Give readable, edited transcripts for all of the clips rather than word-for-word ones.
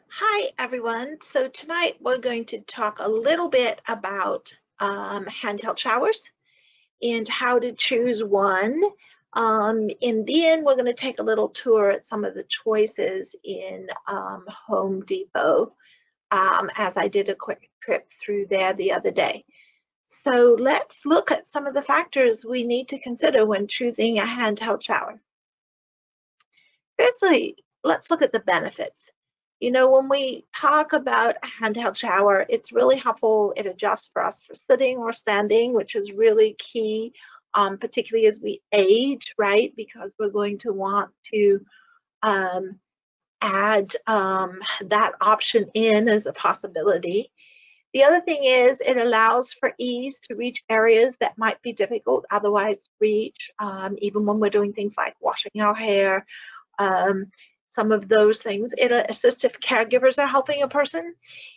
Hi, everyone. So tonight we're going to talk a little bit about handheld showers and how to choose one. And then we're going to take a little tour at some of the choices in Home Depot, as I did a quick trip through there the other day. So let's look at some of the factors we need to consider when choosing a handheld shower. Firstly, let's look at the benefits. When we talk about a handheld shower, it's really helpful. It adjusts for us for sitting or standing, which is really key, particularly as we age, right? Because we're going to want to um, add that option in as a possibility. The other thing is it allows for ease to reach areas that might be difficult otherwise to reach, even when we're doing things like washing our hair, um, some of those things. It assists if caregivers are helping a person.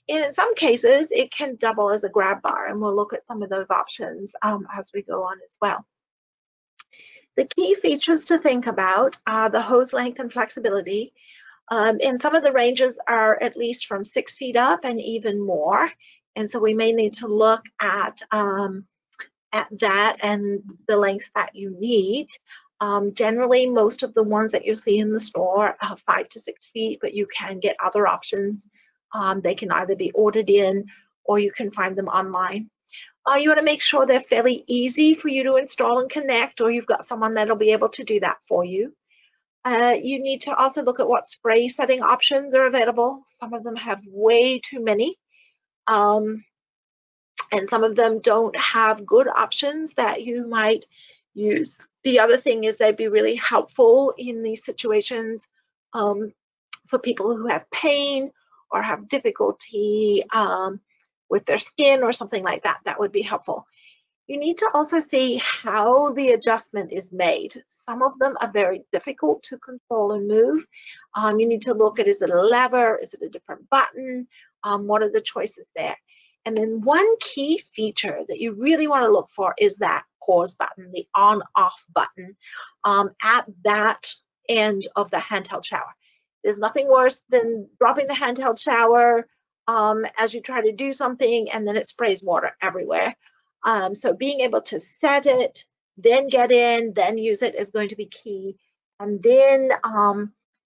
And in some cases, it can double as a grab bar, and we'll look at some of those options as we go on as well. The key features to think about are the hose length and flexibility. And some of the ranges are at least from 6 feet up and even more. And so we may need to look at that and the length that you need. Generally, most of the ones that you see in the store are 5 to 6 feet, but you can get other options. They can either be ordered in or you can find them online. You want to make sure they're fairly easy for you to install and connect, or you've got someone that'll be able to do that for you. You need to also look at what spray setting options are available. Some of them have way too many. And some of them don't have good options that you might use. The other thing is they'd be really helpful in these situations for people who have pain or have difficulty with their skin or something like that. That would be helpful. You need to also see how the adjustment is made. Some of them are very difficult to control and move. You need to look at, is it a lever? Is it a different button? What are the choices there? And then one key feature that you really want to look for is that pause button, the on-off button at that end of the handheld shower. There's nothing worse than dropping the handheld shower as you try to do something and then it sprays water everywhere. So being able to set it, then get in, then use it is going to be key. And then,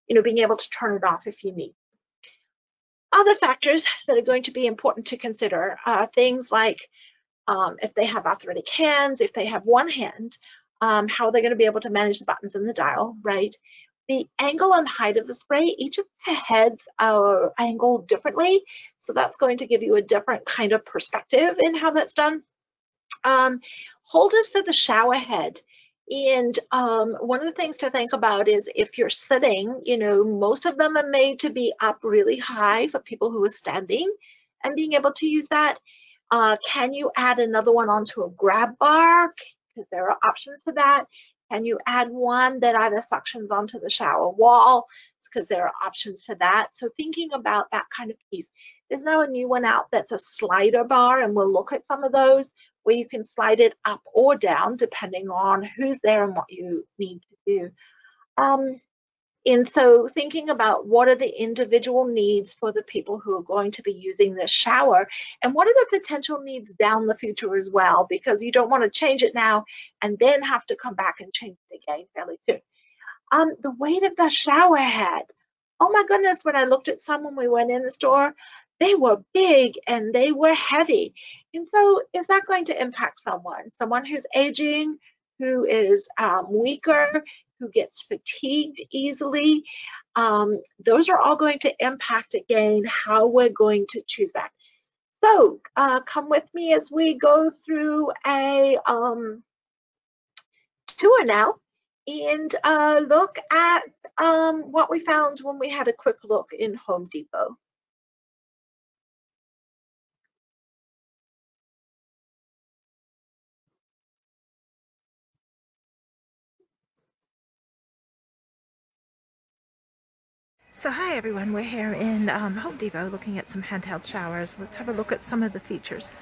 being able to turn it off if you need. Other factors that are going to be important to consider are things like if they have arthritic hands, if they have one hand, how are they going to be able to manage the buttons and the dial, right? The angle and height of the spray, each of the heads are angled differently. So that's going to give you a different kind of perspective in how that's done. Holders for the shower head. And one of the things to think about is if you're sitting, most of them are made to be up really high for people who are standing and being able to use that. Can you add another one onto a grab bar? Because there are options for that. Can you add one that either suctions onto the shower wall? Because there are options for that. So thinking about that kind of piece. There's now a new one out that's a slider bar, and we'll look at some of those where you can slide it up or down depending on who's there and what you need to do. And so thinking about what are the individual needs for the people who are going to be using this shower and what are the potential needs down the future as well, because you don't want to change it now and then have to come back and change it again fairly soon. The weight of the shower head. Oh my goodness, when I looked at some when we went in the store, they were big and they were heavy. And so is that going to impact someone? Someone who's aging, who is weaker, who gets fatigued easily? Those are all going to impact, again, how we're going to choose that. So come with me as we go through a tour now and look at what we found when we had a quick look in Home Depot. So hi everyone, we're here in Home Depot looking at some handheld showers. Let's have a look at some of the features.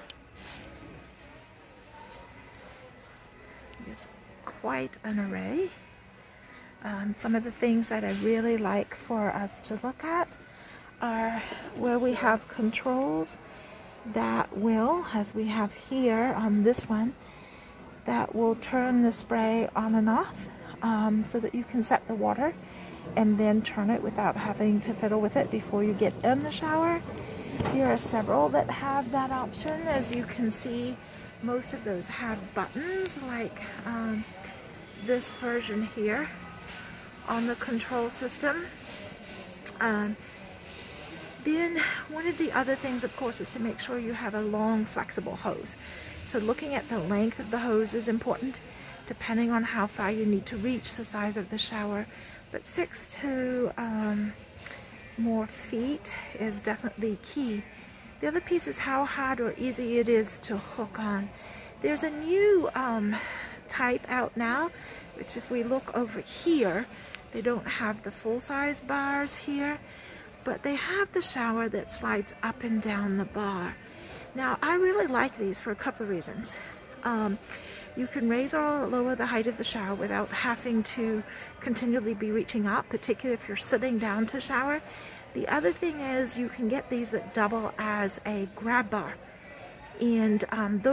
There's quite an array. Some of the things that I really like for us to look at are where we have controls that will, as we have here on this one, that will turn the spray on and off, so that you can set the water and then turn it without having to fiddle with it before you get in the shower. Here are several that have that option. As you can see, most of those have buttons like this version here on the control system. Then one of the other things, of course, is to make sure you have a long, flexible hose. So looking at the length of the hose is important, depending on how far you need to reach the size of the shower. But 6 to more feet is definitely key. The other piece is how hard or easy it is to hook on. There's a new type out now, which if we look over here, they don't have the full-size bars here, but they have the shower that slides up and down the bar. Now, I really like these for a couple of reasons. You can raise or lower the height of the shower without having to continually be reaching up, particularly if you're sitting down to shower. The other thing is you can get these that double as a grab bar, and those